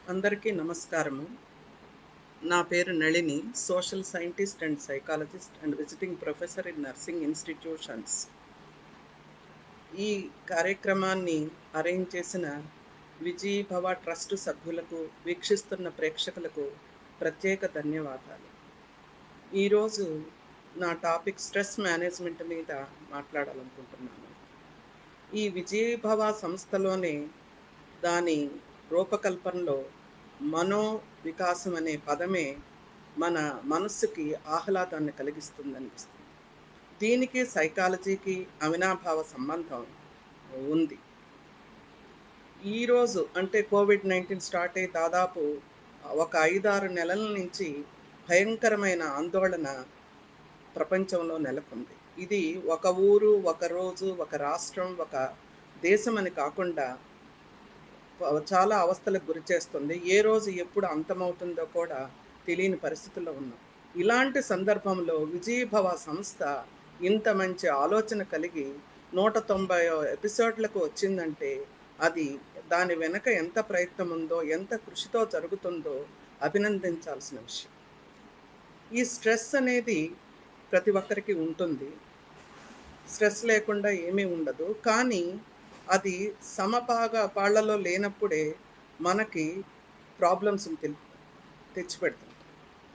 అందరికీ నమస్కారము. నా పేరు Nalini. Social scientist and psychologist and visiting professor in nursing institutions. ఈ కార్యక్రమాన్ని అరేంజ్ చేసిన విజయీభవ ట్రస్ట్ సభ్యులకు, వీక్షిస్తున్న ప్రేక్షకులకు ప్రత్యేక ధన్యవాదాలు. ఈరోజు నా టాపిక్ స్ట్రెస్ మేనేజ్‌మెంట్ మీద మాట్లాడాలనుకుంటున్నాను. ఈ విజయీభవ సంస్థలోనే దాని రూపకల్పనలో మనో వికాసం అనే పదమే మన మనస్సుకి ఆహ్లాదాన్ని కలిగిస్తుందనిపిస్తుంది. దీనికి సైకాలజీకి అవినాభావ సంబంధం ఉంది. ఈరోజు అంటే కోవిడ్-19 స్టార్ట్ అయ్యి దాదాపు ఒక 5, 6 నెలల నుంచి భయంకరమైన ఆందోళన ప్రపంచంలో నెలకొంది. ఇది ఒక ఊరు, ఒక రోజు, ఒక రాష్ట్రం, ఒక దేశం అని కాకుండా చాలా అవస్థలకు గురిచేస్తుంది. ఏ రోజు ఎప్పుడు అంతమవుతుందో కూడా తెలియని పరిస్థితుల్లో ఉన్నాం. ఇలాంటి సందర్భంలో విజయీభవ సంస్థ ఇంత మంచి ఆలోచన కలిగి 190 ఎపిసోడ్‌లకు వచ్చిందంటే అది దాని వెనక ఎంత ప్రయత్నం ఉందో, ఎంత కృషితో జరుగుతుందో అభినందించాల్సిన విషయం. ఈ స్ట్రెస్ అనేది ప్రతి ఒక్కరికి ఉంటుంది. స్ట్రెస్ లేకుండా ఏమీ ఉండదు. కానీ అది పాళ్ళలో లేనప్పుడే మనకి ప్రాబ్లమ్స్‌ని తెచ్చిపెడుతుంది.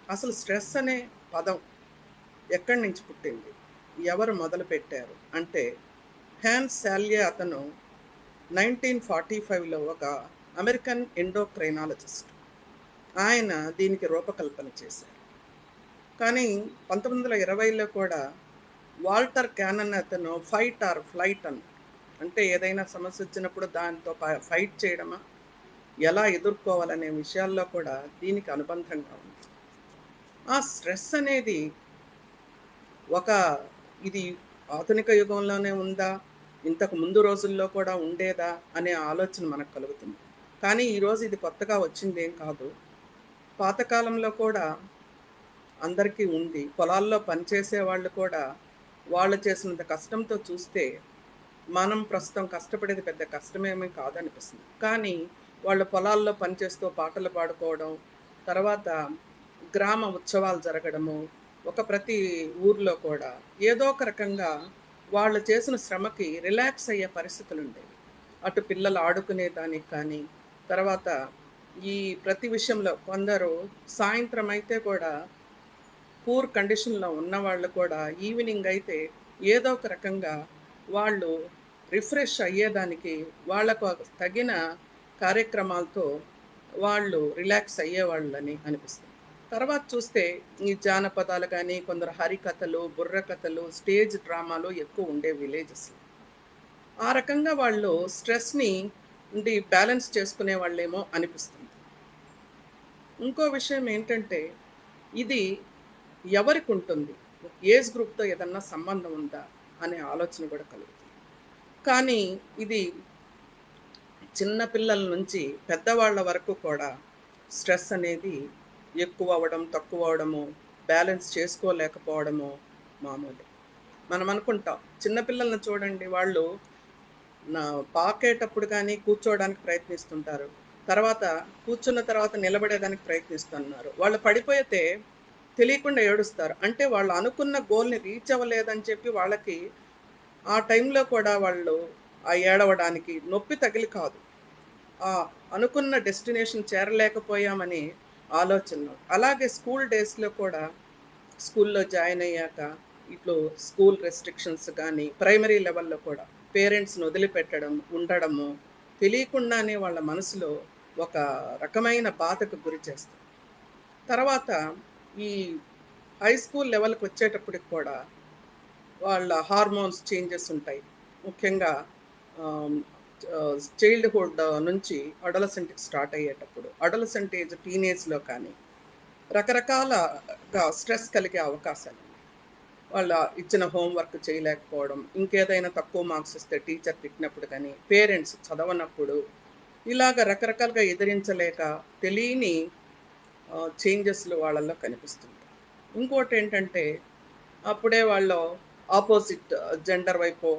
అసలు స్ట్రెస్ అనే పదం ఎక్కడి నుంచి పుట్టింది? ఎవరు మొదలుపెట్టారు? అంటే హాన్స్ సాల్యే అతను 1945లో ఒక అమెరికన్ ఎండోక్రైనాలజిస్ట్. ఆయన దీనికి రూపకల్పన చేశారు. కానీ 1920లో కూడా వాల్టర్ క్యానన్ అతను ఫైట్ ఆర్ ఫ్లైట్ అన్నాడు. అంటే ఏదైనా సమస్య వచ్చినప్పుడు దాంతో ఫైట్ చేయడమా? ఎలా ఎదుర్కోవాలనే విషయాల్లో కూడా దీనికి అనుబంధంగా ఉంది. ఆ స్ట్రెస్ అనేది ఒక ఇది ఆధునిక యుగంలోనే ఉందా? ఇంతకు ముందు రోజుల్లో కూడా ఉండేదా? అనే ఆలోచన మనకు కలుగుతుంది. కానీ ఈరోజు ఇది కొత్తగా వచ్చిందేం కాదు. పాతకాలంలో కూడా అందరికీ ఉంది. పొలాల్లో పనిచేసే వాళ్ళు కూడా వాళ్ళు చేసినంత కష్టంతో చూస్తే, మనం ప్రస్తుతం కష్టపడేది పెద్ద కష్టమేమీ కాదనిపిస్తుంది. కానీ వాళ్ళు పొలాల్లో పనిచేస్తూ పాటలు పాడుకోవడం, తర్వాత గ్రామ ఉత్సవాలు జరగడము, ప్రతి ఊర్లో కూడా ఏదో ఒక రకంగా వాళ్ళు చేసిన శ్రమకి రిలాక్స్ అయ్యే పరిస్థితులుండేవి. అటు పిల్లలు ఆడుకునే దానికి కానీ, తర్వాత ఈ ప్రతి విషయంలో కొందరు సాయంత్రం అయితే కూడా పూర్ కండిషన్‌లో ఉన్నవాళ్ళు కూడా ఈవినింగ్ అయితే ఏదో ఒక రకంగా వాళ్ళు రిఫ్రెష్ అయ్యేదానికి వాళ్ళకు తగిన కార్యక్రమాలతో వాళ్ళు రిలాక్స్ అయ్యేవాళ్ళని అనిపిస్తుంది. తర్వాత చూస్తే ఈ జానపదాలు గానీ, కొందరు హరికథలు, బుర్రకథలు, స్టేజ్ డ్రామాలు ఎక్కువ ఉండేవి విలేజెస్‌లో. ఆ రకంగా వాళ్ళు స్ట్రెస్‌ని బ్యాలెన్స్ చేసుకునేవాళ్ళేమో అనిపిస్తుంది. ఇంకో విషయం ఏంటంటే, ఇది ఎవరికుంటుంది? ఏజ్ గ్రూప్‌తో ఏదన్నా సంబంధం ఉందా? అనే ఆలోచన కూడా కలుగుతుంది. కానీ ఇది చిన్న పిల్లల నుంచి పెద్దవాళ్ళ వరకు కూడా స్ట్రెస్ అనేది ఎక్కువ అవ్వడం, తక్కువ అవ్వడము, బ్యాలెన్స్ చేసుకోలేకపోవడము మామూలే. మనం అనుకుంటాం. చిన్న పిల్లల్ని చూడండి వాళ్ళు నా పాకేటప్పుడు కానీ కూర్చోవడానికి ప్రయత్నిస్తుంటారు. తర్వాత కూర్చున్న తర్వాత నిలబడేదానికి ప్రయత్నిస్తున్నారు. వాళ్ళు పడిపోతే తెలియకుండా ఏడుస్తారు. అంటే వాళ్ళు అనుకున్న గోల్‌ని రీచ్ అవ్వలేదని చెప్పి వాళ్ళకి ఆ టైంలో కూడా వాళ్ళు ఏడవడానికి నొప్పి తగిలి కాదు. ఆ అనుకున్న డెస్టినేషన్ చేరలేకపోయామని ఆలోచనలు. అలాగే స్కూల్ డేస్‌లో కూడా స్కూల్‌లో జాయిన్ అయ్యాక ఇట్లు స్కూల్ రెస్ట్రిక్షన్స్ గానీ, ప్రైమరీ లెవెల్‌లో కూడా పేరెంట్స్‌ని వదిలిపెట్టడం, ఉండడము, తెలియకుండానే వాళ్ళ మనసులో ఒక రకమైన బాధకు గురి చేస్తుంది. తర్వాత ఈ హై స్కూల్ లెవెల్‌కొచ్చేటప్పటికి కూడా వాళ్ళ హార్మోన్స్ చేంజెస్ ఉంటాయి. ముఖ్యంగా ఆహ్, చైల్డ్‌హుడ్ నుంచి అడోలసెంట్‌కి స్టార్ట్ అయ్యేటప్పుడు, అడోలసెంట్ ఏజ్ టీనేజ్‌లో కానీ రకరకాలగా స్ట్రెస్ కలిగే అవకాశాలున్నాయి. వాళ్ళ ఇచ్చిన హోమ్ వర్క్ చేయలేకపోవడం, ఇంకేదైనా తక్కువ మార్క్స్ వస్తే టీచర్ తిట్టినప్పుడు కానీ, పేరెంట్స్ చదవనప్పుడు, ఇలాగ రకరకాలుగా ఎదిరించలేక తెలియని చేంజెస్‌లు వాళ్ళలో కనిపిస్తుంటాయి. ఇంకోటేంటంటే, అప్పుడే వాళ్ళు ఆపోజిట్ జెండర్ వైపో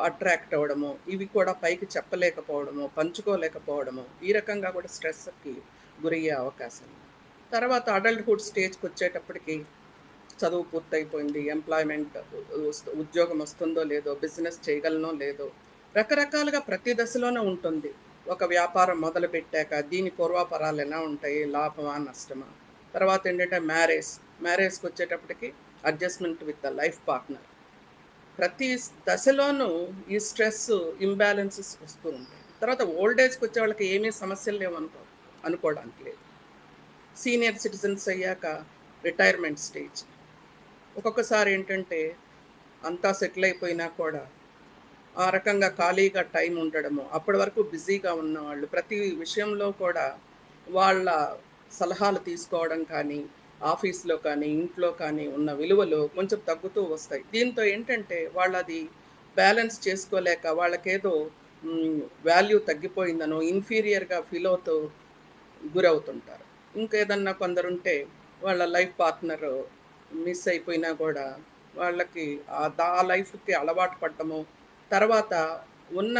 అట్రాక్ట్ అవ్వడము, ఇవి కూడా పైకి చెప్పలేకపోవడము, పంచుకోలేకపోవడము, ఈ రకంగా కూడా స్ట్రెస్‌కి గురయ్యే అవకాశం ఉంది. తర్వాత అడల్ట్‌హుడ్ స్టేజ్‌కొచ్చేటప్పటికి చదువు పూర్తయిపోయింది. ఎంప్లాయ్‌మెంట్ ఉద్యోగం వస్తుందో లేదో, బిజినెస్ చేయగలనో లేదో, రకరకాలుగా ప్రతి దశలోనూ ఉంటుంది. ఒక వ్యాపారం మొదలుపెట్టాక దీని పూర్వాపరాలు ఎలా ఉంటాయి? లాభమా? నష్టమా? తర్వాతేంటంటే మ్యారేజ్‌కొచ్చేటప్పటికి adjustment with the life partner. ప్రతి దశలోనూ ఈ స్ట్రెస్, ఇంబాలెన్సెస్ వస్తూ ఉంటాయి. తర్వాత ఓల్డ్ ఏజ్‌కొచ్చే వాళ్ళకి ఏమీ సమస్యలు అనుకోవడానికి లేదు. సీనియర్ సిటిజన్స్ అయ్యాక రిటైర్మెంట్ స్టేజ్. ఒక్కొక్కసారి ఏంటంటే అంతా సెటిల్ అయిపోయినా కూడా ఆ రకంగా ఖాళీగా టైం ఉండడము, అప్పటి వరకు బిజీగా ఉన్నవాళ్ళు ప్రతి విషయంలో కూడా వాళ్ళ సలహాలు తీసుకోవడం కానీ, ఆఫీస్‌లో కానీ, ఇంట్లో కానీ ఉన్న విలువలు కొంచెం తగ్గుతూ వస్తాయి. దీంతో ఏంటంటే వాళ్ళది బ్యాలెన్స్ చేసుకోలేక వాళ్ళకేదో హ్మ్, వాల్యూ తగ్గిపోయిందనో, ఇన్ఫీరియర్‌గా ఫీల్ అవుతూ గురవుతుంటారు. ఇంకేదన్నా కొందరుంటే వాళ్ళ లైఫ్ పార్ట్నరు మిస్ అయిపోయినా గూడా వాళ్ళకి ఆ లైఫ్‌కి అలవాటు పడ్డము. తర్వాత ఉన్న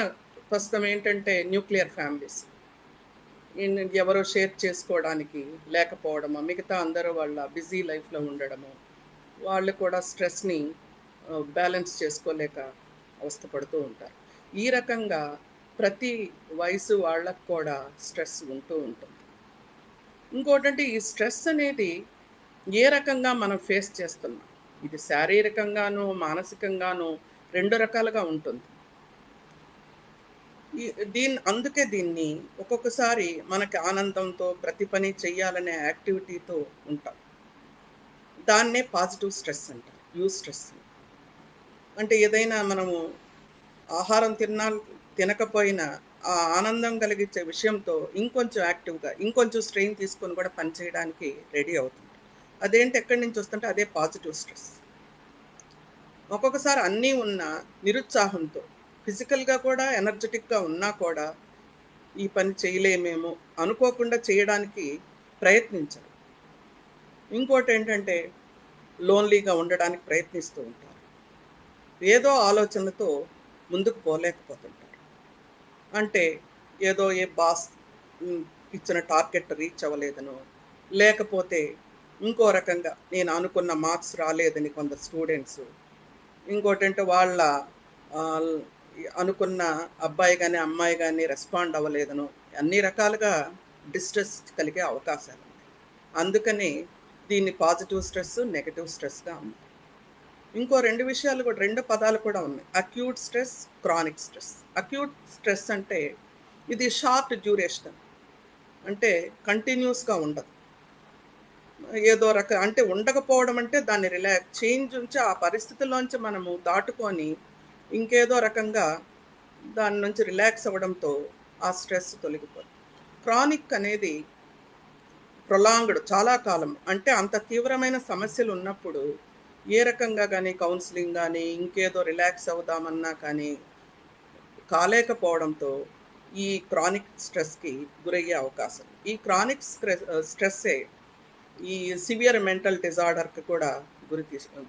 ప్రస్తుతం ఏంటంటే న్యూక్లియర్ ఫ్యామిలీస్. ఎవరో షేర్ చేసుకోవడానికి లేకపోవడము, మిగతా అందరూ వాళ్ళ బిజీ లైఫ్‌లో ఉండడము. వాళ్ళు కూడా స్ట్రెస్‌ని బ్యాలెన్స్ చేసుకోలేక అవస్థపడుతూ ఉంటారు. ఈ రకంగా ప్రతి వయసు వాళ్ళకి కూడా స్ట్రెస్ ఉంటూ ఉంటుంది. ఇంకోటంటే ఈ స్ట్రెస్ అనేది ఏ రకంగా మనం ఫేస్ చేస్తున్నాం. ఇది శారీరకంగాను, మానసికంగాను 2 రకాలుగా ఉంటుంది. ఈ అందుకే దీన్ని ఒక్కొక్కసారి మనకి ఆనందంతో ప్రతి పని చెయ్యాలనే యాక్టివిటీతో ఉంటాం. దాన్నే పాజిటివ్ స్ట్రెస్ అంటారు. యూస్ట్రెస్. అంటే ఏదైనా మనము ఆహారం తినకపోయినా ఆ ఆనందం కలిగించే విషయంతో ఇంకొంచెం యాక్టివ్‌గా, ఇంకొంచెం స్ట్రెయిన్ తీసుకొని కూడా పని చేయడానికి రెడీ అవుతుంది. అదేంటి ఎక్కడి నుంచి వస్తుంటే అదే పాజిటివ్ స్ట్రెస్. ఒక్కొక్కసారి అన్నీ ఉన్నా నిరుత్సాహంతో ఫిజికల్‌గా కూడా ఎనర్జిటిక్‌గా ఉన్నా కూడా ఈ పని చేయలేమేమో అనుకోకుండా చేయడానికి ప్రయత్నించరు. ఇంకోటేంటంటే లోన్‌లీగా ఉండడానికి ప్రయత్నిస్తూ ఉంటారు. ఏదో ఆలోచనలతో ముందుకు పోలేకపోతుంటారు. అంటే ఏదో బాస్ హ్మ్, ఇచ్చిన టార్గెట్ రీచ్ అవ్వలేదనో, లేకపోతే ఇంకో రకంగా నేను అనుకున్న మార్క్స్ రాలేదని కొందరు స్టూడెంట్సు, ఇంకోటంటే వాళ్ళ ఆహ్, అనుకున్న అబ్బాయి గాని, అమ్మాయి గాని రెస్పాండ్ అవ్వలేదనో, అన్ని రకాలుగా డిస్ట్రెస్ కలిగే అవకాశాలున్నాయి. అందుకని దీన్ని పాజిటివ్ స్ట్రెస్, నెగెటివ్ స్ట్రెస్‌గా ఉంది. ఇంకో 2 విషయాలు కూడా 2 పదాలు కూడా ఉన్నాయి. Acute stress, chronic stress. Acute stress అంటే ఇది షార్ట్ డ్యూరేషన్. అంటే కంటిన్యూయస్‌గా ఉండదు. ఏదో అంటే ఉండకపోవడం అంటే దాన్ని చేంజ్ నుంచి ఆ పరిస్థితుల్లోంచి మనము దాటుకొని ఇంకేదో రకంగా దాని నుంచి రిలాక్స్ అవ్వడంతో ఆ స్ట్రెస్ తొలగిపోతుంది. క్రానిక్ అనేది చాలా కాలం. అంటే అంత తీవ్రమైన సమస్యలున్నప్పుడు ఏ రకంగా గాని కౌన్సెలింగ్ గాని, ఇంకేదో రిలాక్స్ అవుదామన్నా కానీ కాలేకపోవడంతో ఈ క్రానిక్ స్ట్రెస్‌కి గురయ్యే అవకాశం. ఈ క్రానిక్ స్ట్రెస్సే ఈ సివియర్ మెంటల్ డిజార్డర్‌కి కూడా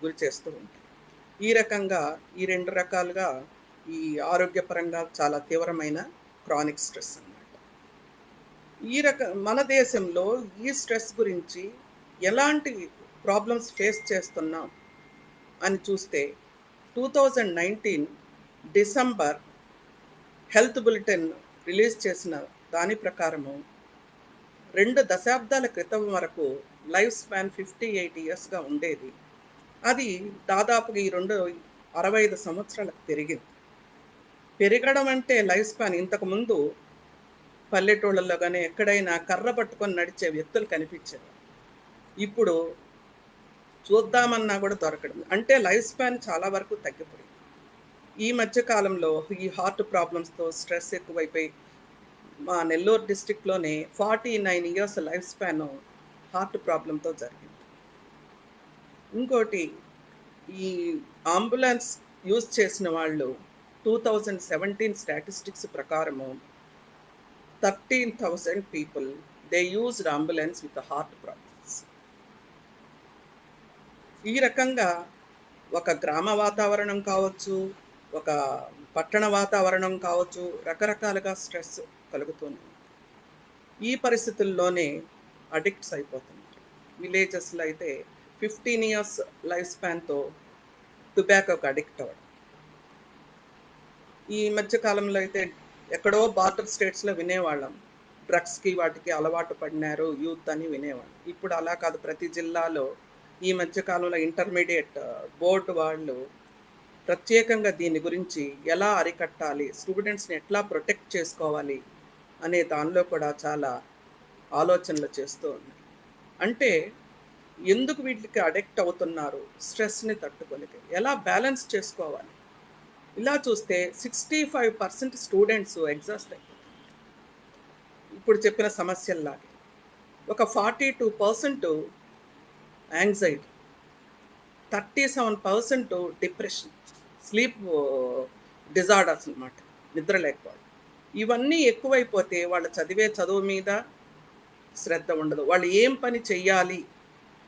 గురి చేస్తూ ఉంటాయి. ఈ రకంగా ఈ 2 రకాలుగా ఈ ఆరోగ్యపరంగా చాలా తీవ్రమైన క్రానిక్ స్ట్రెస్ అన్నమాట. మన దేశంలో ఈ స్ట్రెస్ గురించి ఎలాంటి ప్రాబ్లమ్స్ ఫేస్ చేస్తున్నాం అని చూస్తే 2019 డిసెంబర్ హెల్త్ బులెటిన్ రిలీజ్ చేసిన దాని ప్రకారము 2 దశాబ్దాల క్రితం వరకు లైఫ్ స్పాన్ 58 ఇయర్స్‌గా ఉండేది. అది దాదాపుగా ఈ 65 సంవత్సరాలకు పెరిగింది. పెరగడం అంటే లైఫ్ స్పాన్ ఇంతకుముందు పల్లెటూళ్ళలో గాని ఎక్కడైనా కర్ర పట్టుకొని నడిచే వ్యక్తులు కనిపించేవారు. ఇప్పుడు చూద్దామన్నా కూడా దొరకడం. అంటే లైఫ్ స్పాన్ చాలా వరకు తగ్గిపోయింది. ఈ మధ్య కాలంలో ఈ హార్ట్ ప్రాబ్లమ్స్‌తో స్ట్రెస్ ఎక్కువైపోయి మా నెల్లూరు డిస్ట్రిక్ట్‌లోనే 49 ఇయర్స్ లైఫ్ స్పాన్ హార్ట్ ప్రాబ్లమ్‌తో జరిగింది. ఇంకోటి ఈ అంబులెన్స్ యూజ్ చేసిన వాళ్ళు 2017 స్టాటిస్టిక్స్ ప్రకారము 13,000 people they used ambulance with heart problems. ఈ రకంగా ఒక గ్రామ వాతావరణం కావచ్చు, ఒక పట్టణ వాతావరణం కావచ్చు, రకరకాలుగా స్ట్రెస్ కలుగుతుంది. ఈ పరిస్థితుల్లోనే అడిక్ట్స్ అయిపోతున్నారు. విలేజెస్‌లో అయితే 15 ఇయర్స్ లైఫ్ స్పాన్‌తో టొబాకోకి అడిక్ట్ అవ్వడం. ఈ మధ్య కాలంలో అయితే ఎక్కడో బార్డర్ స్టేట్స్‌లో వినేవాళ్ళం. డ్రగ్స్‌కి వాటికి అలవాటు పడినారు యూత్ అని వినేవాళ్ళం. ఇప్పుడు అలా కాదు. ప్రతి జిల్లాలో ఈ మధ్య కాలంలో ఇంటర్మీడియేట్ బోర్డ్ వాళ్ళు ప్రత్యేకంగా దీని గురించి ఎలా అరికట్టాలి, స్టూడెంట్స్‌ని ఎట్లా ప్రొటెక్ట్ చేసుకోవాలి అనే దానిలో కూడా చాలా ఆలోచనలు చేస్తూ ఉన్నారు. అంటే ఎందుకు వీటికి అడిక్ట్ అవుతున్నారు? స్ట్రెస్‌ని తట్టుకోలేక. ఎలా బ్యాలెన్స్ చేసుకోవాలి? ఇలా చూస్తే 65% స్టూడెంట్స్ ఎగ్జాస్ట్ అయిపోతారు. ఇప్పుడు చెప్పిన సమస్యల్లాగే. ఒక 42% యాంగ్జైటీ, 37% డిప్రెషన్, స్లీప్ డిజార్డర్స్ అన్నమాట. నిద్ర లేకపోవడం. ఇవన్నీ ఎక్కువైపోతే వాళ్ళు చదివే చదువు మీద శ్రద్ధ ఉండదు. వాళ్ళు ఏం పని చెయ్యాలి?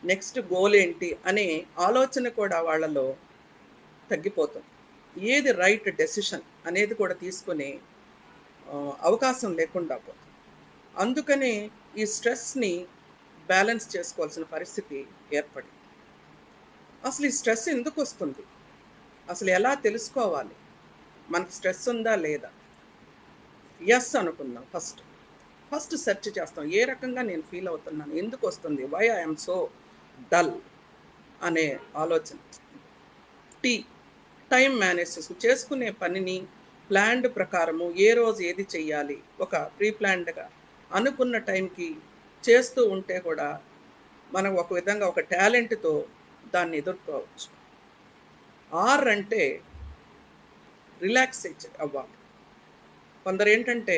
నెక్స్ట్ గోల్ ఏంటి? అనే ఆలోచన కూడా వాళ్ళలో తగ్గిపోతుంది. ఏది రైట్ డెసిషన్ అనేది కూడా తీసుకునే అవకాశం లేకుండా పోతుంది. అందుకనే ఈ స్ట్రెస్‌ని బ్యాలెన్స్ చేసుకోవాల్సిన పరిస్థితి ఏర్పడింది. అసలు ఈ స్ట్రెస్ ఎందుకొస్తుంది? అసలు ఎలా తెలుసుకోవాలి? మనకు స్ట్రెస్ ఉందా? లేదా? యెస్ అనుకుందాం ఫస్ట్. ఫస్ట్ సెర్చ్ చేస్తాం. ఏ రకంగా నేను ఫీల్ అవుతున్నాను? ఎందుకొస్తుంది? Why I am so dull అనే ఆలోచన. టీ. టైమ్ మేనేజ్ చేసుకునే పనిని ప్లాన్డ్ ప్రకారము ఏ రోజు ఏది చెయ్యాలి? ఒక ప్రీ ప్లాన్డ్‌గా అనుకున్న టైంకి చేస్తూ ఉంటే కూడా మనం ఒక విధంగా ఒక టాలెంట్‌తో దాన్ని ఎదుర్కోవచ్చు. ఆర్ అంటే రిలాక్స్ అవ్వాలి. కొందరేంటంటే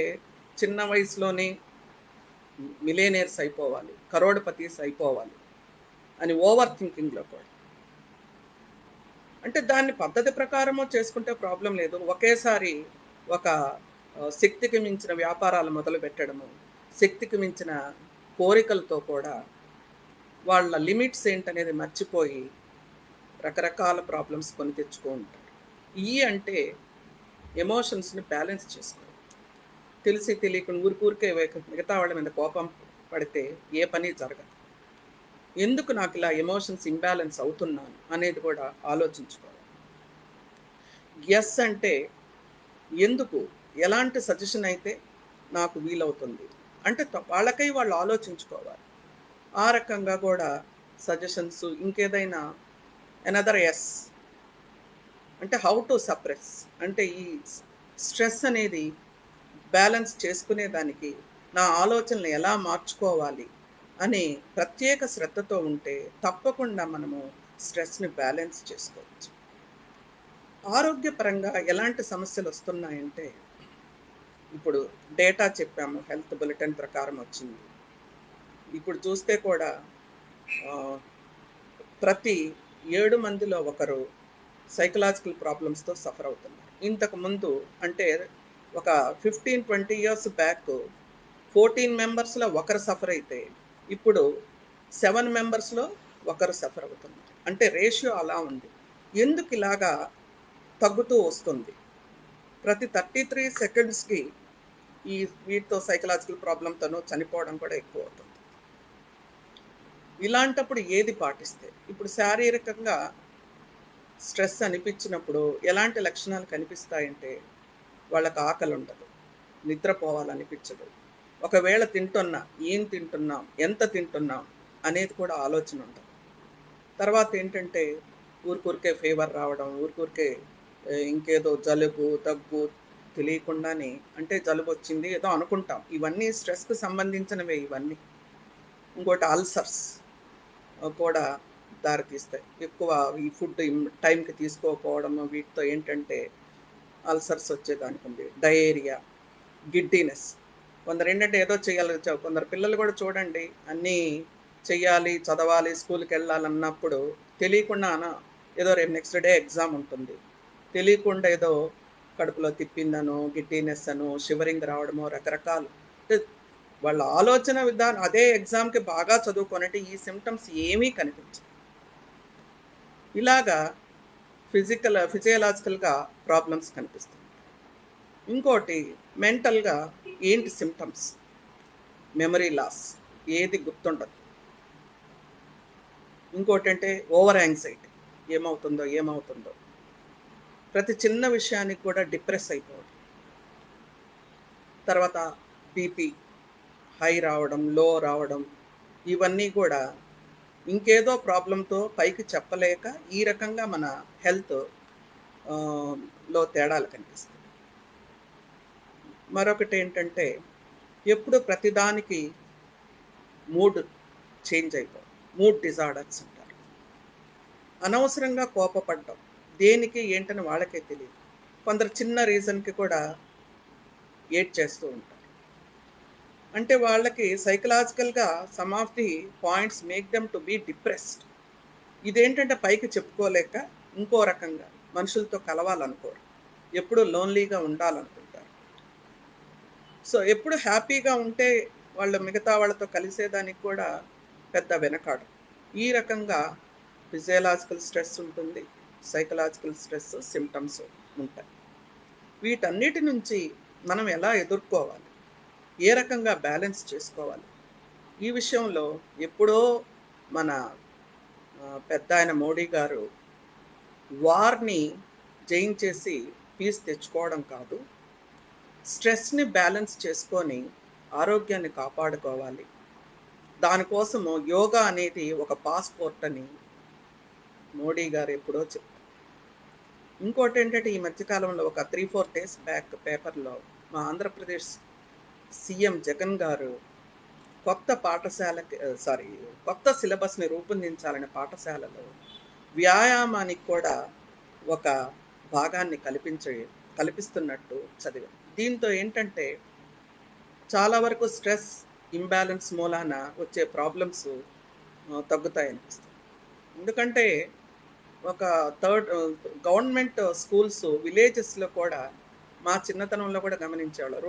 చిన్న వయసులోనే మిలియనీర్స్ అయిపోవాలి, కరోడ్‌పతీస్ అయిపోవాలి అని ఓవర్ థింకింగ్‌లో కూడా. అంటే దాన్ని పద్ధతి ప్రకారము చేసుకుంటే ప్రాబ్లమ్ లేదు. ఒకేసారి ఒక శక్తికి మించిన వ్యాపారాలు మొదలుపెట్టడము, శక్తికి మించిన కోరికలతో కూడా వాళ్ళ లిమిట్స్ ఏంటనేది మర్చిపోయి రకరకాల ప్రాబ్లమ్స్ కొని తెచ్చుకో ఉంటారు. అంటే ఎమోషన్స్‌ని బ్యాలెన్స్ చేసుకోవాలి. తెలిసి తెలియకుండా ఊరికే మిగతా వాళ్ళ మీద కోపం పడితే ఏ పని జరగదు. ఎందుకు నాకిలా ఎమోషన్స్ ఇంబాలెన్స్ అవుతున్నాను అనేది కూడా ఆలోచించుకోవాలి. యెస్ అంటే ఎందుకు? ఎలాంటి సజెషన్ అయితే నాకు వీలవుతుంది? అంటే వాళ్ళకై వాళ్ళు ఆలోచించుకోవాలి. ఆ రకంగా కూడా సజెషన్స్ ఇంకేదైనా ఎనదర్ యెస్ అంటే హౌ టు సప్రెస్ అంటే ఈ స్ట్రెస్ అనేది బ్యాలెన్స్ చేసుకునేదానికి నా ఆలోచనలు ఎలా మార్చుకోవాలి అని ప్రత్యేక శ్రద్ధతో ఉంటే తప్పకుండా మనము స్ట్రెస్‌ని బ్యాలెన్స్ చేసుకోవచ్చు. ఆరోగ్యపరంగా ఎలాంటి సమస్యలొస్తున్నాయంటే, ఇప్పుడు డేటా చెప్పాము. హెల్త్ బులెటిన్ ప్రకారం వచ్చింది. ఇప్పుడు చూస్తే కూడా ఆహ్, ప్రతి 7 మందిలో ఒకరు సైకలాజికల్ ప్రాబ్లమ్స్‌తో సఫర్ అవుతున్నారు. ఇంతకుముందు అంటే ఒక 15, 20 ఇయర్స్ బ్యాక్ 14 మెంబర్స్‌లో ఒకరు సఫర్ అయితే, ఇప్పుడు 7 మెంబర్స్‌లో ఒకరు సఫర్ అవుతున్నారు. అంటే రేషియో అలా ఉంది. ఎందుకిలాగా తగ్గుతూ వస్తుంది? ప్రతి 33 సెకండ్స్‌కి ఈ వీటితో సైకలాజికల్ ప్రాబ్లమ్‌తోనో చనిపోవడం కూడా ఎక్కువవుతుంది. ఇలాంటప్పుడు ఏది పాటిస్తే? ఇప్పుడు శారీరకంగా స్ట్రెస్ అనిపించినప్పుడు ఎలాంటి లక్షణాలు కనిపిస్తాయంటే, వాళ్ళకి ఆకలుండదు, నిద్రపోవాలనిపించదు. ఒకవేళ తింటున్నా, ఏం తింటున్నాం? ఎంత తింటున్నాం? అనేది కూడా ఆలోచన ఉండదు. తర్వాతేంటంటే ఊరికే ఫీవర్ రావడం, ఊరికే ఇంకేదో జలుబు, దగ్గు తెలియకుండానే అంటే జలుబొచ్చింది ఏదో అనుకుంటాం. ఇవన్నీ స్ట్రెస్‌కి సంబంధించినవే ఇవన్నీ. ఇంకోటి అల్సర్స్ కూడా దారితీస్తాయి. ఎక్కువ ఈ ఫుడ్ టైంకి తీసుకోకపోవడము వీటితో ఏంటంటే అల్సర్స్ వచ్చేదానికుంది. Diarrhoea, giddiness. కొందరేంటంటే ఏదో చేయాలి కొందరు పిల్లలు కూడా చూడండి అన్నీ చెయ్యాలి, చదవాలి, స్కూలుకెళ్ళాలన్నప్పుడు తెలియకుండాన ఏదో రేపు నెక్స్ట్ డే ఎగ్జామ్ ఉంటుంది. తెలియకుండా ఏదో కడుపులో తిప్పిందనో, గిడ్డీనెస్ అనో, షివరింగ్ రావడమో రకరకాలు. అంటే వాళ్ళ ఆలోచన విధానం అదే ఎగ్జామ్‌కి బాగా చదువుకొనంటే ఈ సింప్టమ్స్ ఏమీ కనిపించవు. ఇలాగా ఫిజియలాజికల్‌గా ప్రాబ్లమ్స్ కనిపిస్తాయి. ఇంకోటి మెంటల్‌గా ఏంటి సింప్టమ్స్? Memory loss. ఏది గుర్తుండదు. ఇంకోటంటే ఓవర్ యాంగ్జైటీ. ఏమవుతుందో? ఏమవుతుందో? ప్రతి చిన్న విషయానికి కూడా డిప్రెస్ అయిపోవడం. తర్వాత బీపీ హై రావడం, లో రావడం ఇవన్నీ కూడా ఇంకేదో ప్రాబ్లమ్‌తో పైకి చెప్పలేక ఈ రకంగా మన హెల్త్ లో తేడాలు కనిపిస్తాయి. మరొకటేంటంటే ఎప్పుడు ప్రతిదానికి మూడ్ చేంజ్ అయిపోవడం. మూడ్ డిజార్డర్స్ అంటారు. అనవసరంగా కోపపడ్డం. దేనికి ఏంటని వాళ్ళకే తెలీదు. కొందరు చిన్న రీజన్‌కి కూడా ఏడ్చేస్తూ ఉంటారు. అంటే వాళ్ళకి సైకలాజికల్‌గా some of the points make them to be depressed. ఇదేంటంటే పైకి చెప్పుకోలేక ఇంకో రకంగా మనుషులతో కలవాలనుకోరు. ఎప్పుడూ లోన్‌లీగా ఉండాలనుకుంటారు. సో, ఎప్పుడు హ్యాపీగా ఉంటే వాళ్ళు మిగతా వాళ్ళతో కలిసేదానికి కూడా పెద్ద వెనకాడరు. ఈ రకంగా ఫిజియోలాజికల్ స్ట్రెస్ ఉంటుంది. సైకలాజికల్ స్ట్రెస్ సింప్టమ్స్ ఉంటాయి. వీటన్నిటి నుంచి మనం ఎలా ఎదుర్కోవాలి? ఏ రకంగా బ్యాలెన్స్ చేసుకోవాలి? ఈ విషయంలో ఎప్పుడో మన పెద్దాయన మోడీ గారు వార్‌ని జయించేసి పీస్ తెచ్చుకోవడం కాదు. స్ట్రెస్‌ని బ్యాలెన్స్ చేసుకొని ఆరోగ్యాన్ని కాపాడుకోవాలి. దానికోసము యోగా అనేది ఒక పాస్‌పోర్ట్ అని మోడీ గారు ఎప్పుడో చెప్పారు. ఇంకోటేంటంటే ఈ మధ్య కాలంలో ఒక 3, 4 డేస్ బ్యాక్ పేపర్‌లో మా ఆంధ్రప్రదేశ్ సీఎం జగన్ గారు కొత్త పాఠశాలకి కొత్త సిలబస్‌ని రూపొందించాలని పాఠశాలలో వ్యాయామానికి కూడా ఒక భాగాన్ని కల్పిస్తున్నట్టు చదివాను. దీంతో ఏంటంటే చాలా వరకు స్ట్రెస్ ఇంబాలెన్స్ మూలాన వచ్చే ప్రాబ్లమ్స్ తగ్గుతాయనిపిస్తుంది. ఎందుకంటే ఒక గవర్నమెంట్ స్కూల్స్ విలేజెస్‌లో కూడా మా చిన్నతనంలో కూడా గమనించేవాళ్ళం.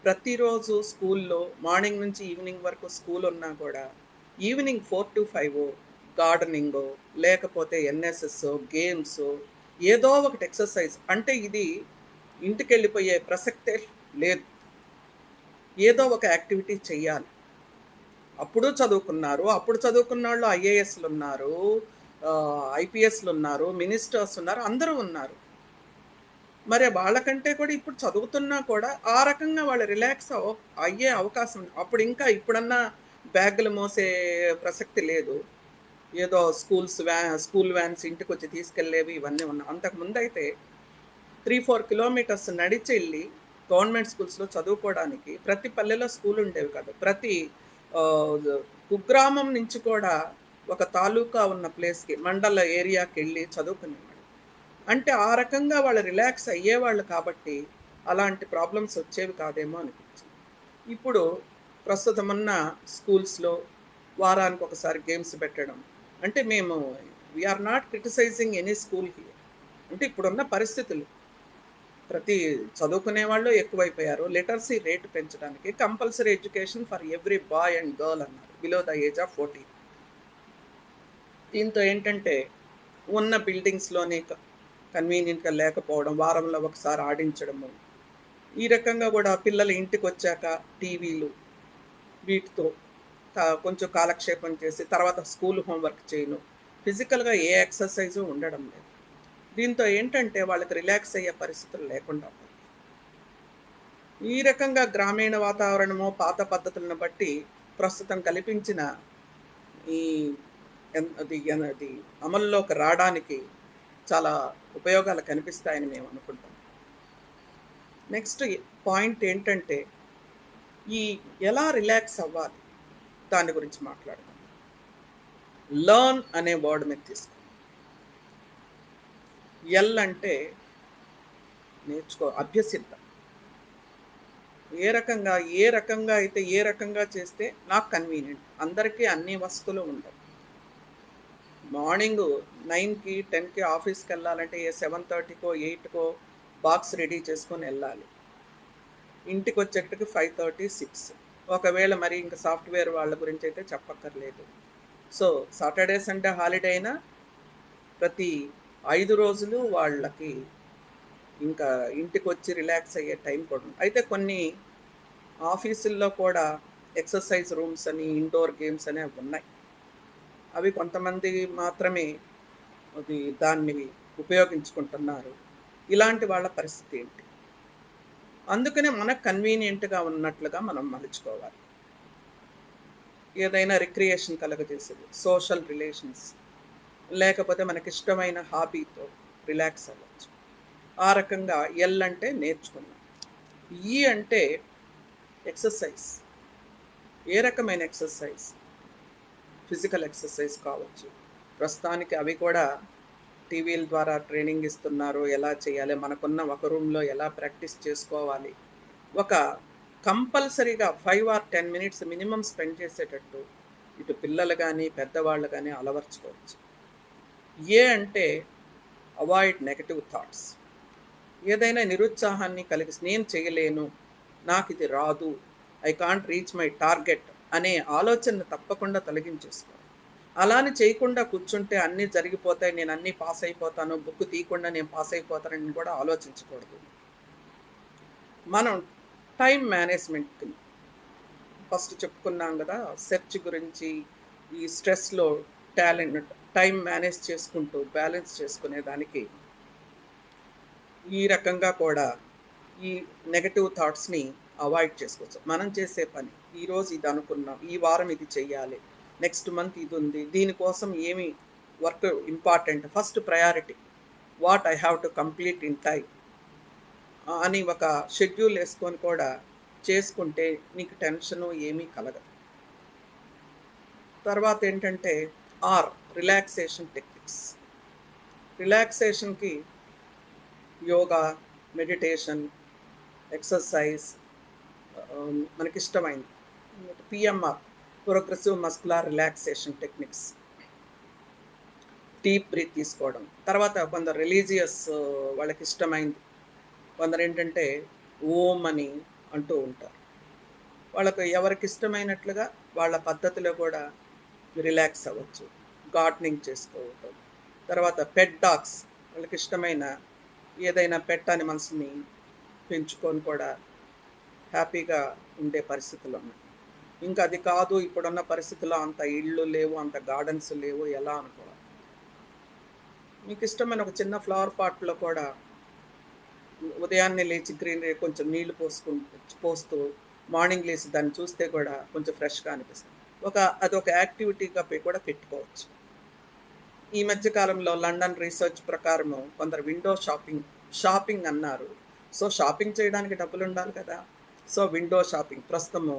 ప్రతిరోజు స్కూల్‌లో మార్నింగ్ నుంచి ఈవినింగ్ వరకు స్కూల్ ఉన్నా కూడా ఈవినింగ్ 4-5 గార్డెనింగో, లేకపోతే ఎన్ఎస్ఎస్సో, గేమ్సో ఏదో ఒకటి ఎక్సర్సైజ్. అంటే ఇది ఇంటికెళ్ళిపోయే ప్రసక్తే లేదు. ఏదో ఒక యాక్టివిటీ చెయ్యాలి. అప్పుడు చదువుకున్నోళ్ళు ఐఏఎస్‌లున్నారు, ఐపీఎస్‌లున్నారు, మినిస్టర్స్ ఉన్నారు, అందరూ ఉన్నారు. మరి వాళ్ళకంటే కూడా ఇప్పుడు చదువుతున్నా కూడా ఆ రకంగా వాళ్ళు రిలాక్స్ అయ్యే అవకాశం ఉంది. ఇప్పుడన్నా బ్యాగులు మోసే ప్రసక్తి లేదు. ఏదో స్కూల్ వ్యాన్స్ ఇంటికొచ్చి తీసుకెళ్ళేవి ఇవన్నీ ఉన్నాయి. అంతకుముందయితే 3, 4 కిలోమీటర్స్ నడిచెళ్ళి గవర్నమెంట్ స్కూల్స్‌లో చదువుకోవడానికి ప్రతి పల్లెలో స్కూల్ ఉండేవి కాదు. ప్రతి కుగ్రామం నుంచి కూడా ఒక తాలూకా ఉన్న ప్లేస్‌కి, మండల ఏరియాకెళ్ళి చదువుకునేవాళ్ళు. అంటే ఆ రకంగా వాళ్ళు రిలాక్స్ అయ్యేవాళ్ళు కాబట్టి, అలాంటి ప్రాబ్లమ్స్ వచ్చేవి కాదేమో అనిపించింది. ఇప్పుడు ప్రస్తుతమున్న స్కూల్స్‌లో వారానికొకసారి గేమ్స్ పెట్టడం. అంటే we are not criticising any school here. అంటే ఇప్పుడున్న పరిస్థితులు. ప్రతి చదువుకునే వాళ్ళు ఎక్కువైపోయారు. లిటరసీ రేట్ పెంచడానికి compulsory education for every boy and girl అన్నారు. Below the age of 14. దీంతో ఏంటంటే ఉన్న బిల్డింగ్స్‌లోనే కన్వీనియంట్‌గా లేకపోవడం, వారంలో ఒకసారి ఆడించడము. ఈ రకంగా గూడా పిల్లలు ఇంటికొచ్చాక టీవీలు వీటితో కొంచెం కాలక్షేపం చేసి తర్వాత స్కూల్ హోంవర్క్ చేయను. ఫిజికల్‌గా ఏ ఎక్సర్‌సైజు ఉండడం లేదు. దీంతో ఏంటంటే వాళ్ళకి రిలాక్స్ అయ్యే పరిస్థితులు లేకుండా పోయాయి. ఈ రకంగా గ్రామీణ వాతావరణము, పాత పద్ధతులను బట్టి ప్రస్తుతం కల్పించిన ఈ అది అమల్లోకి రాడానికి చాలా ఉపయోగాలు కనిపిస్తాయని మేము అనుకుంటాం. నెక్స్ట్ పాయింట్ ఏంటంటే, ఈ ఎలా రిలాక్స్ అవ్వాలి? దాని గురించి మాట్లాడదాం. లెర్న్ అనే వర్డ్ మీద తీసుకుందాం. అంటే అభ్యసిద్దాం. ఏ రకంగా చేస్తే నాకు కన్వీనియంట్. అందరికీ అన్ని వసతులు ఉండవు. మార్నింగు 9కి, 10కి ఆఫీస్‌కెళ్ళాలంటే 7:30కో, 8కో బాక్స్ రెడీ చేసుకొనెళ్ళాలి. ఇంటికొచ్చేటప్పటికి 5:30, 6. ఒకవేళ మరి ఇంక సాఫ్ట్‌వేర్ వాళ్ళ గురించయితే చెప్పక్కర్లేదు. సో, సాటర్‌డే, సండే హాలిడే అయినా ప్రతి 5 రోజులు వాళ్ళకి ఇంకా ఇంటికొచ్చి రిలాక్స్ అయ్యే టైం కూడా అయితే కొన్ని ఆఫీసుల్లో కూడా ఎక్సర్సైజ్ రూమ్స్ అని, ఇండోర్ గేమ్స్ అని అవి ఉన్నాయి. అవి కొంతమంది మాత్రమే దాన్ని ఉపయోగించుకుంటున్నారు. ఇలాంటి వాళ్ళ పరిస్థితి ఏంటి? అందుకనే మనకు కన్వీనియంట్‌గా ఉన్నట్లుగా మనం మలుచుకోవాలి. ఏదైనా రిక్రియేషన్ కలగజేసేది. Social relations. లేకపోతే మనకిష్టమైన హాబీతో రిలాక్స్ అవ్వచ్చు. ఆ రకంగా ఎల్ అంటే నేర్చుకున్నాం. ఈ అంటే ఎక్సర్సైజ్. ఏ రకమైన ఎక్సర్సైజ్? ఫిజికల్ ఎక్సర్సైజ్ కావచ్చు. ప్రస్తుతానికి అవి కూడా టీవీల ద్వారా ట్రైనింగ్ ఇస్తున్నారు. ఎలా చేయాలి? మనకున్న ఒక రూమ్‌లో ఎలా ప్రాక్టీస్ చేసుకోవాలి? ఒక కంపల్సరీగా 5 ఆర్ 10 మినిట్స్ మినిమమ్ స్పెండ్ చేసేటట్టు ఇటు పిల్లలు గానీ, పెద్దవాళ్ళు గానీ అలవరుచుకోవచ్చు. ఏ అంటే అవాయిడ్ నెగెటివ్ థాట్స్. ఏదైనా నిరుత్సాహాన్ని కలిగిసి నేను చేయలేను, నాకిది రాదు, I can't reach my target అనే ఆలోచనను తప్పకుండా తొలగించేసుకోవాలి. అలా అని చేయకుండా కూర్చుంటే అన్నీ జరిగిపోతాయి, నేను అన్నీ పాస్ అయిపోతాను, బుక్ తీయకుండా నేను పాస్ అయిపోతానని కూడా ఆలోచించకూడదు. మనం టైమ్ మేనేజ్మెంట్ ఫస్ట్ చెప్పుకున్నాం కదా! సెర్చ్ గురించి, ఈ స్ట్రెస్‌లో టైమ్ మేనేజ్ చేసుకుంటూ, బ్యాలెన్స్ చేసుకునే దానికి ఈ రకంగా కూడా ఈ నెగెటివ్ థాట్స్‌ని అవాయిడ్ చేసుకోవచ్చు. మనం చేసే పని, ఈరోజు ఇది అనుకున్నాం, ఈ వారం ఇది చెయ్యాలి, నెక్స్ట్ మంత్ ఇదుంది, దీనికోసం ఏమి work important, first priority, what I have to complete in time అని ఒక షెడ్యూల్ యేసుకొని కూడా చేసుకుంటే నీకు టెన్షను ఏమీ కలగదు. తర్వాతేంటంటే రిలాక్సేషన్ టెక్నిక్స్. రిలాక్సేషన్‌కి యోగా, మెడిటేషన్, ఎక్సర్సైజ్ మనకిష్టమైంది. PMR progressive muscular relaxation techniques. Deep breath తీసుకోవడం. తర్వాత కొందరు రిలీజియస్ వాళ్ళకిష్టమైంది. కొందరేంటంటే ఓం అని అంటూ ఉంటారు. వాళ్ళకు ఎవరికిష్టమైనట్లుగా వాళ్ళ పద్ధతిలో కూడా రిలాక్స్ అవ్వచ్చు. గార్డెనింగ్ చేసుకోవటం. తర్వాత పెట్ డాగ్స్ వాళ్ళకిష్టమైన ఏదైనా పెట్ అనిమల్స్‌ని పెంచుకొని కూడా హ్యాపీగా ఉండే పరిస్థితులున్నాయి. ఇంకా అది కాదు ఇప్పుడున్న పరిస్థితుల్లో అంత ఇళ్ళు లేవు, అంత గార్డెన్స్ లేవు ఎలా అనుకోవాలి. మీకిష్టమైన ఒక చిన్న ఫ్లవర్ పాట్‌లో కూడా ఉదయాన్నే లేచి గ్రీనరీ కొంచెం నీళ్లు పోస్తూ మార్నింగ్ లేసి దాన్ని చూస్తే కూడా కొంచెం ఫ్రెష్‌గా అనిపిస్తుంది. అదొక యాక్టివిటీగా కూడా పెట్టుకోవచ్చు. ఈ మధ్య కాలంలో లండన్ రీసెర్చ్ ప్రకారము కొందరు విండో షాపింగ్ అన్నారు. సో, షాపింగ్ చేయడానికి డబ్బులుండాలి కదా! సో, విండో షాపింగ్ ప్రస్తుతము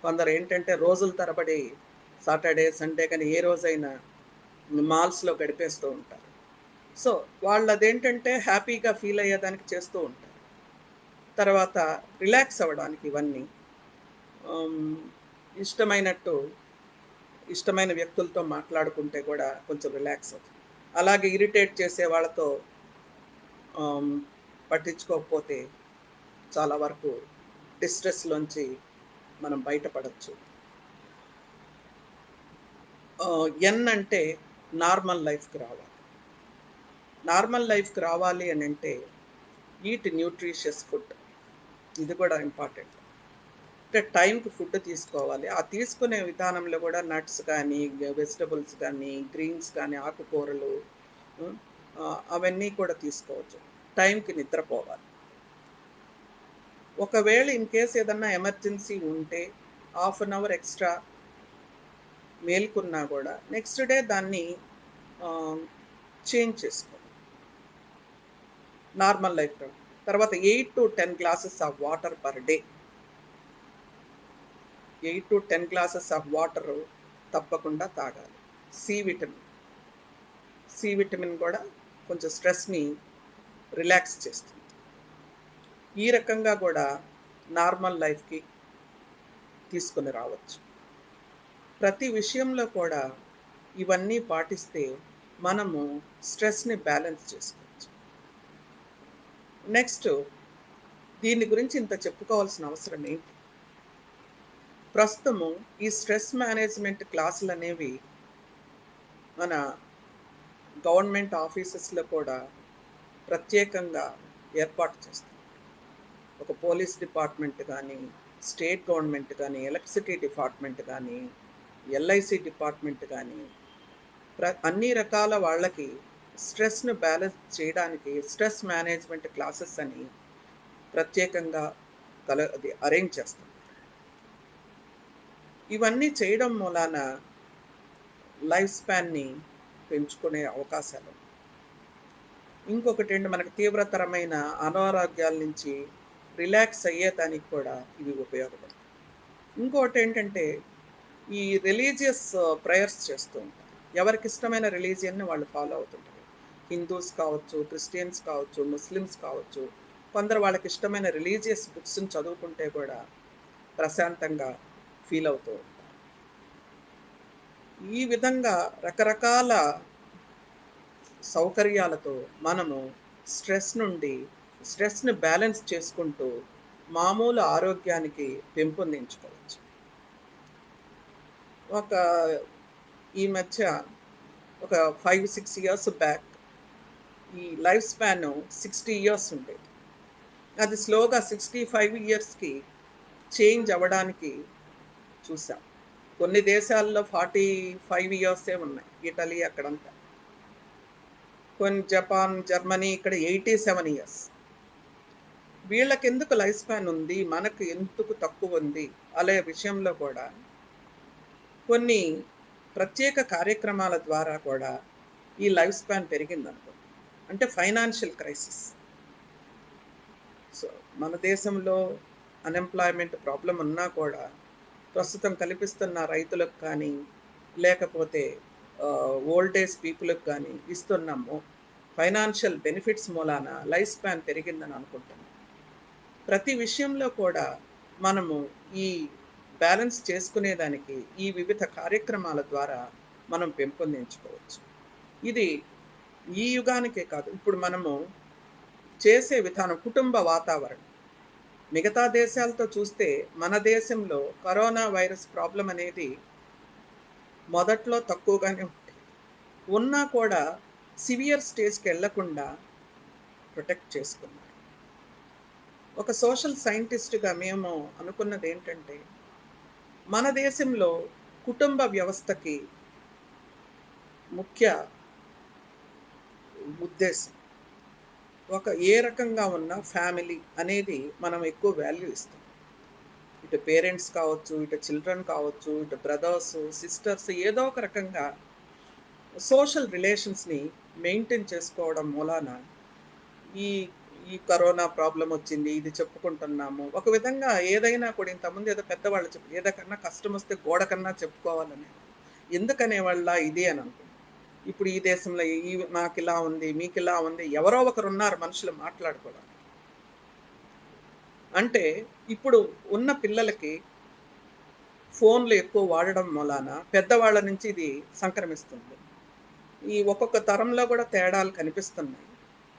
కొందరేంటంటే రోజుల తరబడి సాటర్‌డే, సండే కానీ ఏ రోజైనా మాల్స్‌లో గడిపేస్తూ ఉంటారు. సో, వాళ్ళదేంటంటే హ్యాపీగా ఫీల్ అయ్యేదానికి చేస్తూ ఉంటారు. తర్వాత రిలాక్స్ అవ్వడానికి ఇవన్నీ. హ్మ్. ఇష్టమైనట్టు ఇష్టమైన వ్యక్తులతో మాట్లాడుకుంటే కూడా కొంచెం రిలాక్స్ అవుతుంది. అలాగే ఇరిటేట్ చేసే వాళ్ళతో ఆహ్, పట్టించుకోకపోతే చాలా వరకు డిస్ట్రెస్‌లోంచి మనం బయటపడొచ్చు. ఎన్ అంటే నార్మల్ లైఫ్‌కి రావాలి. నార్మల్ లైఫ్‌కి రావాలి అనంటే ఈట్ న్యూట్రిషియస్ ఫుడ్. ఇది కూడా ఇంపార్టెంట్. అంటే టైంకి ఫుడ్ తీసుకోవాలి. ఆ తీసుకునే విధానంలో కూడా నట్స్ కానీ, వెజిటబుల్స్ కానీ, గ్రీన్స్ కానీ, ఆకుకూరలు హ్మ్. అవన్నీ కూడా తీసుకోవచ్చు. టైంకి నిద్రపోవాలి. ఒకవేళ ఇన్ కేస్ ఏదన్నా ఎమర్జెన్సీ ఉంటే హాఫ్ అన్ అవర్ ఎక్స్‌ట్రా మేలుకున్నా కూడా నెక్స్ట్ డే దాన్ని ఆహ్, చేంజ్ చేసుకోవాలి. నార్మల్ లైఫ్‌లో. తర్వాత 8-10 glasses of water per day. 8-10 glasses of water తప్పకుండా తాగాలి. C vitamin. సి విటమిన్ కూడా కొంచెం స్ట్రెస్‌ని రిలాక్స్ చేస్తుంది. ఈ రకంగా కూడా నార్మల్ లైఫ్‌కి తీసుకొని రావచ్చు. ప్రతి విషయంలో కూడా ఇవన్నీ పాటిస్తే మనము స్ట్రెస్‌ని బ్యాలెన్స్ చేసుకోవచ్చు. నెక్స్ట్ దీని గురించి ఇంత చెప్పుకోవాల్సిన అవసరం ఏంటి? ప్రస్తుతము ఈ స్ట్రెస్ మేనేజ్‌మెంట్ క్లాసులనేవి మన గవర్నమెంట్ ఆఫీసెస్‌లో కూడా ప్రత్యేకంగా ఏర్పాటు చేస్తాం. ఒక పోలీస్ డిపార్ట్‌మెంట్ గానీ, స్టేట్ గవర్నమెంట్ గానీ, ఎలక్ట్రిసిటీ డిపార్ట్‌మెంట్ గానీ, ఎల్ఐసి డిపార్ట్‌మెంట్ గానీ, అన్ని రకాల వాళ్ళకి స్ట్రెస్‌ని బ్యాలెన్స్ చేయడానికి స్ట్రెస్ మేనేజ్‌మెంట్ క్లాసెస్ అని ప్రత్యేకంగా అది అరేంజ్ చేస్తాం. ఇవన్నీ చేయడం మూలాన లైఫ్ స్పాన్‌ని పెంచుకునే అవకాశాలు. ఇంకొకటేంటి మనకు తీవ్రతరమైన అనారోగ్యాల నుంచి రిలాక్స్ అయ్యేదానికి కూడా ఇవి ఉపయోగపడతాయి. ఇంకోటేంటంటే ఈ రిలీజియస్ ప్రేయర్స్ చేస్తూ ఉంటారు. ఎవరికిష్టమైన రిలీజియన్‌ని వాళ్ళు ఫాలో అవుతుంటారు. హిందూస్ కావచ్చు, క్రిస్టియన్స్ కావచ్చు, ముస్లిమ్స్ కావచ్చు. కొందరు వాళ్ళకిష్టమైన రిలీజియస్ బుక్స్‌ని చదువుకుంటే కూడా ప్రశాంతంగా ఫీల్ అవుతూ ఉంటారు. ఈ విధంగా రకరకాల సౌకర్యాలతో మనము స్ట్రెస్ నుండి స్ట్రెస్‌ని బ్యాలెన్స్ చేసుకుంటూ మామూలు ఆరోగ్యానికి పెంపొందించుకోవచ్చు. ఒక ఈ మధ్య ఒక 5, 6 ఇయర్స్ బ్యాక్ ఈ లైఫ్ స్పాన్ 60 ఇయర్స్ ఉండేది. అది స్లోగా 65 ఇయర్స్‌కి చేంజ్ అవ్వడానికి చూసాం. కొన్ని దేశాల్లో 45 ఇయర్సే ఉన్నాయి. ఇటలీ అక్కడంతా. కొన్ని జపాన్, జర్మనీ ఇక్కడ 87 ఇయర్స్. వీళ్ళకెందుకు లైఫ్ స్పాన్ ఉంది? మనకు ఎందుకు తక్కువుంది? అనే విషయంలో కూడా కొన్ని ప్రత్యేక కార్యక్రమాల ద్వారా కూడా ఈ లైఫ్ స్పాన్ పెరిగిందనుకుంటా. అంటే ఫైనాన్షియల్ క్రైసిస్. సో, మన దేశంలో అన్‌ఎంప్లాయ్‌మెంట్ ప్రాబ్లమ్ ఉన్నా కూడా ప్రస్తుతం కల్పిస్తున్న రైతులకు కానీ, లేకపోతే ఓల్డ్ ఏజ్ పీపుల్‌కి కానీ ఇస్తున్నాము. ఫైనాన్షియల్ బెనిఫిట్స్ మూలాన లైఫ్ స్పాన్ పెరిగిందని అనుకుంటున్నాను. ప్రతి విషయంలో కూడా మనము ఈ బ్యాలెన్స్ చేసుకునేదానికి ఈ వివిధ కార్యక్రమాల ద్వారా మనం పెంపొందించుకోవచ్చు. ఇది ఈ యుగానికే కాదు. ఇప్పుడు మనము చేసే విధానం కుటుంబ వాతావరణం. మిగతా దేశాలతో చూస్తే మన దేశంలో కరోనా వైరస్ ప్రాబ్లమ్ అనేది మొదట్లో తక్కువగానే ఉండేది. ఉన్నా కూడా సివియర్ స్టేజ్‌కెళ్ళకుండా ప్రొటెక్ట్ చేసుకున్నారు. ఒక సోషల్ సైంటిస్ట్‌గా మేము అనుకున్నదేంటంటే, మన దేశంలో కుటుంబ వ్యవస్థకి ముఖ్య ఉద్దేశం. ఏ రకంగా ఉన్న ఫ్యామిలీ అనేది మనం ఎక్కువ వాల్యూ ఇస్తాం. ఇటు పేరెంట్స్ కావచ్చు, ఇటు చిల్డ్రన్ కావచ్చు, ఇటు బ్రదర్స్, సిస్టర్స్ ఏదో ఒక రకంగా సోషల్ రిలేషన్స్‌ని మెయింటైన్ చేసుకోవడం మూలాన ఈ ఈ కరోనా ప్రాబ్లమ్ వచ్చింది. ఇది చెప్పుకుంటున్నాము. ఒక విధంగా ఏదైనా కూడా ఇంతకుముందు ఏదో పెద్దవాళ్ళు ఏదకన్నా కష్టం వస్తే గోడ కన్నా చెప్పుకోవాలని. ఎందుకనేవాళ్ళ ఇది అని అనుకుంటాం. ఇప్పుడు ఈ దేశంలో నాకిలా ఉంది, మీకిలా ఉంది. ఎవరో ఒకరున్నారు మనుషులు మాట్లాడుకోవడానికి. అంటే ఇప్పుడు ఉన్న పిల్లలకి ఫోన్‌లు ఎక్కువ వాడడం మూలాన పెద్దవాళ్ళ నుంచి ఇది సంక్రమిస్తుంది. ఈ ఒక్కొక్క తరంలో కూడా తేడాలు కనిపిస్తున్నాయి.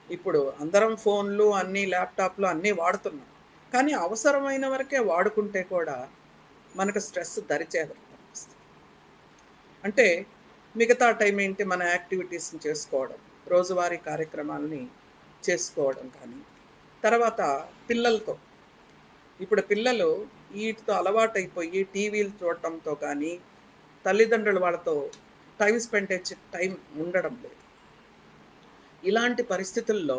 ఇప్పుడు అందరం ఫోన్‌లు అన్నీ ల్యాప్‌టాప్‌లు అన్నీ వాడుతున్నాం. కానీ అవసరమైన వరకే వాడుకుంటే కూడా మనకు స్ట్రెస్ దరిచేరదు. అంటే మిగతా టైం ఏంటి మన యాక్టివిటీస్‌ని చేసుకోవడం. రోజువారీ కార్యక్రమాలని చేసుకోవడం కానీ, తర్వాత పిల్లలతో ఇప్పుడు పిల్లలు ఈటితో అలవాటైపోయి టీవీలు చూడటంతో కానీ, తల్లిదండ్రులు వాళ్ళతో టైం ఉండడం లేదు. ఇలాంటి పరిస్థితుల్లో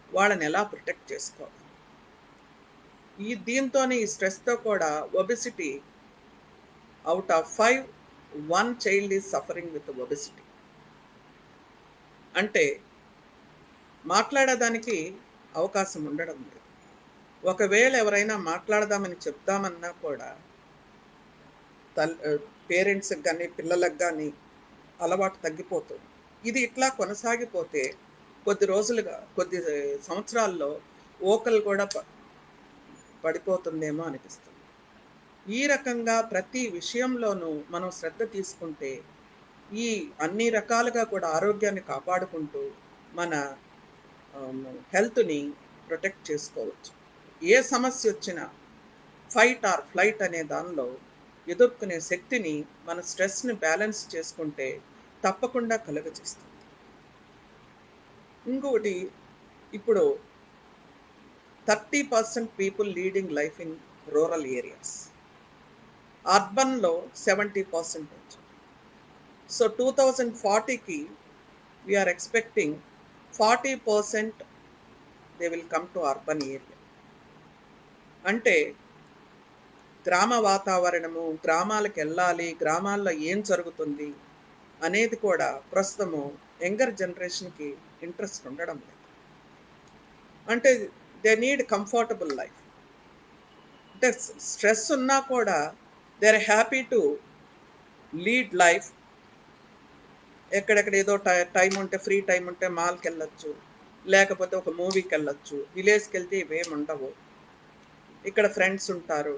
వాళ్ళని ఎలా ప్రొటెక్ట్ చేసుకోవాలి? దీంతోనే ఈ స్ట్రెస్‌తో కూడా obesity out of 5, 1 child is suffering with obesity. అంటే మాట్లాడడానికి అవకాశం ఉండడం లేదు. ఒకవేళ ఎవరైనా మాట్లాడదామని చెప్దామన్నా కూడా పేరెంట్స్‌కి గాని, పిల్లలకి గాని అలవాటు తగ్గిపోతుంది. ఇది ఇట్లా కొనసాగిపోతే కొద్ది సంవత్సరాల్లో ఓకలు కూడా పడిపోతుందేమో అనిపిస్తుంది. ఈ రకంగా ప్రతి విషయంలోనూ మనం శ్రద్ధ తీసుకుంటే, ఈ అన్ని రకాలుగా కూడా ఆరోగ్యాన్ని కాపాడుకుంటూ మన హెల్త్‌ని ప్రొటెక్ట్ చేసుకోవచ్చు. ఏ సమస్యొచ్చినా ఫైట్ ఆర్ ఫ్లైట్ అనే దానిలో ఎదుర్కొనే శక్తిని మన స్ట్రెస్‌ని బ్యాలెన్స్ చేసుకుంటే తప్పకుండా కలుగజేస్తుంది. ఇంకొకటి ఇప్పుడు 30% people leading life in rural areas. అర్బన్‌లో 70%. సో 2040కి we are expecting 40% they will come to urban area. అంటే గ్రామ వాతావరణము, గ్రామాలకెళ్ళాలి, గ్రామాల్లో ఏం జరుగుతుంది అనేది కూడా ప్రస్తుతము యంగర్ జనరేషన్‌కి ఇంట్రెస్ట్ ఉండడం లేదు. అంటే దే నీడ్ కంఫర్టబుల్ లైఫ్. అంటే స్ట్రెస్ ఉన్నా కూడా they are happy to lead life. ఎక్కడెక్కడ ఏదో టైం ఉంటే, ఫ్రీ టైం ఉంటే మాల్‌కెళ్ళొచ్చు. లేకపోతే ఒక మూవీకెళ్ళొచ్చు. విలేజ్‌కెళ్తే ఇవేమి ఉండవు. ఇక్కడ ఫ్రెండ్స్ ఉంటారు.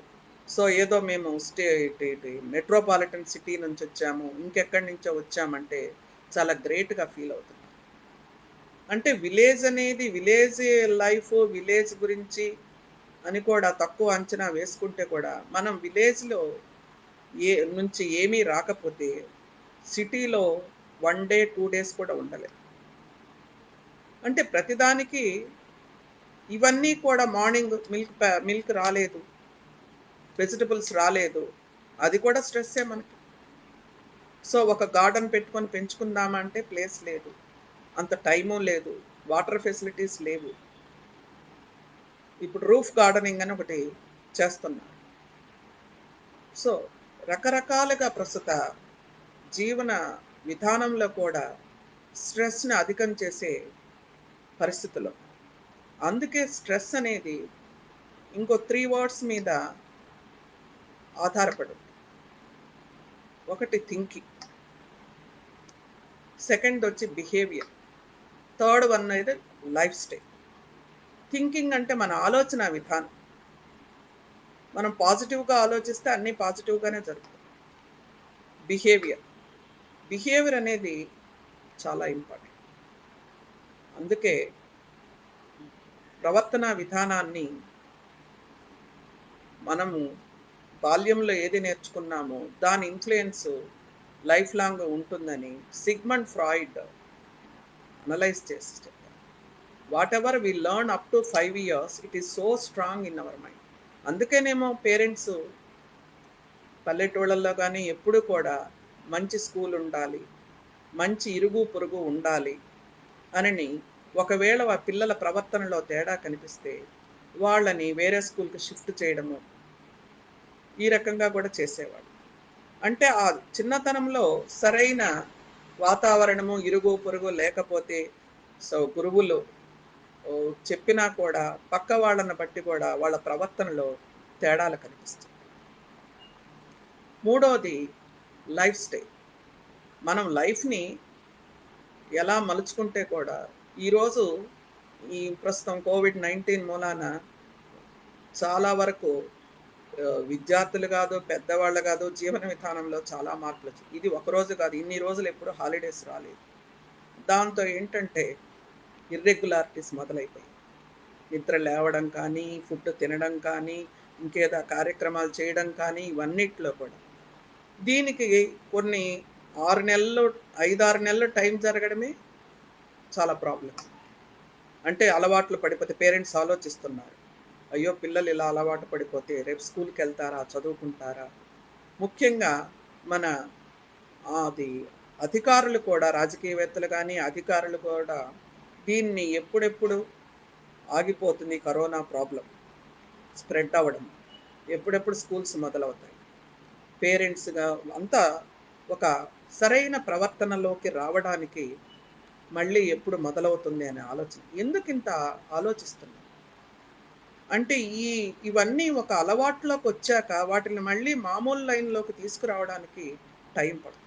సో, ఏదో మేము ఇటు ఇటు మెట్రోపాలిటన్ సిటీ నుంచొచ్చాము, ఇంకెక్కడి నుంచో వచ్చామంటే చాలా గ్రేట్‌గా ఫీల్ అవుతున్నాం. అంటే విలేజ్ అనేది విలేజ్ లైఫ్, విలేజ్ గురించి అని కూడా తక్కువ అంచనా వేసుకుంటే కూడా, మనం విలేజ్‌లో నుంచి ఏమీ రాకపోతే సిటీలో 1 డే, 2 డేస్ కూడా ఉండలేం. అంటే ప్రతిదానికి ఇవన్నీ కూడా మార్నింగ్ మిల్క్ రాలేదు. వెజిటబుల్స్ రాలేదు. అది కూడా స్ట్రెస్సే మనకి. సో, ఒక గార్డెన్ పెట్టుకొని పెంచుకుందామా అంటే ప్లేస్ లేదు. అంత టైము లేదు. వాటర్ ఫెసిలిటీస్ లేవు. ఇప్పుడు రూఫ్ గార్డెనింగ్ అని ఒకటి చేస్తున్నారు. సో, రకరకాలుగా ప్రస్తుత జీవన విధానంలో కూడా స్ట్రెస్‌ని అధికం చేసే పరిస్థితులు. అందుకే స్ట్రెస్ అనేది ఇంకో 3 వర్డ్స్ మీద ఆధారపడి ఉంది. ఒకటి థింకింగ్, సెకండ్ వచ్చి బిహేవియర్, థర్డ్ వన్ అయితే లైఫ్ స్టైల్. థింకింగ్ అంటే మన ఆలోచన విధానం. మనం పాజిటివ్‌గా ఆలోచిస్తే అన్నీ పాజిటివ్‌గానే జరుగుతాయి. బిహేవియర్, బిహేవియర్ అనేది చాలా ఇంపార్టెంట్. అందుకే ప్రవర్తనా విధానాన్ని మనము బాల్యంలో ఏది నేర్చుకున్నామో దాని ఇన్‌ఫ్లూయెన్స్ లైఫ్ లాంగ్ ఉంటుందని సిగ్మండ్ ఫ్రాయిడ్ అనలైజ్ చేసి చెప్పారు. Whatever we learn up to 5 years it is so strong in our mind. అందుకేనేమో పేరెంట్స్ పల్లెటూళ్ళల్లో గానీ ఎప్పుడూ కూడా మంచి స్కూల్ ఉండాలి, మంచి ఇరుగు పొరుగు ఉండాలి అనని, ఒకవేళ పిల్లల ప్రవర్తనలో తేడా కనిపిస్తే వాళ్ళని వేరే స్కూల్‌కి షిఫ్ట్ చేయడము, ఈ రకంగా కూడా చేసేవాళ్ళు. అంటే ఆ చిన్నతనంలో సరైన వాతావరణము, ఇరుగు పొరుగు లేకపోతే సో గురువులు చెప్పినా కూడా పక్క వాళ్ళని బట్టి కూడా వాళ్ళ ప్రవర్తనలో తేడాలు కనిపిస్తాయి. మూడోది లైఫ్ స్టైల్. మనం లైఫ్‌ని ఎలా మలుచుకుంటే కూడా ఈరోజు ఈ ప్రస్తుతం కోవిడ్-19 మూలాన చాలా వరకు విద్యార్థులు కాదు, పెద్దవాళ్ళు కాదు, జీవన విధానంలో చాలా మార్పులొచ్చాయి. ఇది ఒకరోజు కాదు, ఇన్ని రోజులు ఎప్పుడు హాలిడేస్ రాలేదు. దాంతో ఏంటంటే ఇర్రెగ్యులారిటీస్ మొదలైపోయాయి. నిద్ర లేవడం కానీ, ఫుడ్ తినడం కానీ, ఇంకేదో కార్యక్రమాలు చేయడం కానీ, ఇవన్నిట్లో కూడా. దీనికి కొన్ని 6 నెలలు, 5, 6 నెలలు టైం జరగడమే చాలా ప్రాబ్లమ్. అంటే అలవాట్లు పడిపోతే పేరెంట్స్ ఆలోచిస్తున్నారు. అయ్యో! పిల్లలు ఇలా అలవాటు పడిపోతే రేపు స్కూల్‌కెళ్తారా? చదువుకుంటారా? ముఖ్యంగా మన అది అధికారులు కూడా రాజకీయవేత్తలు గానీ, అధికారులు కూడా దీన్ని ఎప్పుడెప్పుడు ఆగిపోతుంది కరోనా ప్రాబ్లమ్ స్ప్రెడ్ అవ్వడం. ఎప్పుడెప్పుడు స్కూల్స్ మొదలవుతాయి. పేరెంట్స్‌గా అంతా ఒక సరైన ప్రవర్తనలోకి రావడానికి మళ్ళీ ఎప్పుడు మొదలవుతుంది అనే ఆలోచన. ఎందుకింత ఆలోచిస్తున్నాం? అంటే ఇవన్నీ ఒక అలవాట్లోకొచ్చాక వాటిని మళ్ళీ మామూలు లైన్‌లోకి తీసుకురావడానికి టైం పడుతుంది.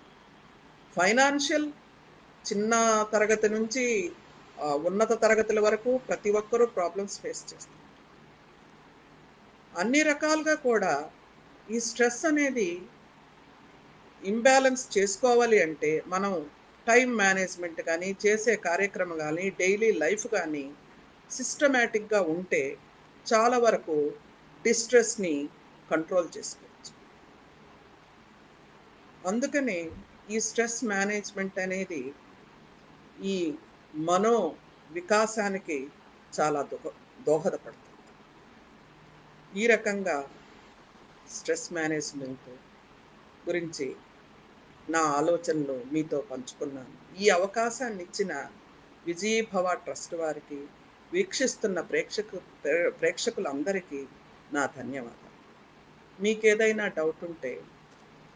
ఫైనాన్షియల్ చిన్న తరగతి నుంచి ఉన్నత తరగతుల వరకు ప్రతి ఒక్కరూ ప్రాబ్లమ్స్ ఫేస్ చేస్తారు. అన్ని రకాలుగా కూడా ఈ స్ట్రెస్ అనేది ఇంబాలెన్స్ చేసుకోవాలి అంటే మనం టైం మేనేజ్మెంట్ కానీ, చేసే కార్యక్రమం కానీ, డైలీ లైఫ్ కానీ సిస్టమాటిక్‌గా ఉంటే చాలా వరకు డిస్ట్రెస్‌ని కంట్రోల్ చేసుకోవచ్చు. అందుకనే ఈ స్ట్రెస్ మేనేజ్మెంట్ అనేది ఈ మనో వికాసానికి చాలా దోహదపడుతుంది. ఈ రకంగా స్ట్రెస్ మేనేజ్మెంట్ గురించి నా ఆలోచనలు మీతో పంచుకున్నాను. ఈ అవకాశాన్ని ఇచ్చిన విజయీభవ ట్రస్ట్ వారికి, వీక్షిస్తున్న ప్రేక్షకులందరికీ నా ధన్యవాదాలు. మీకేదైనా డౌట్ ఉంటే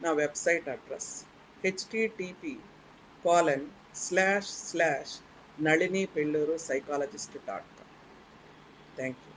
నా website address http://naliniPelluru psychologist.com. Thank you.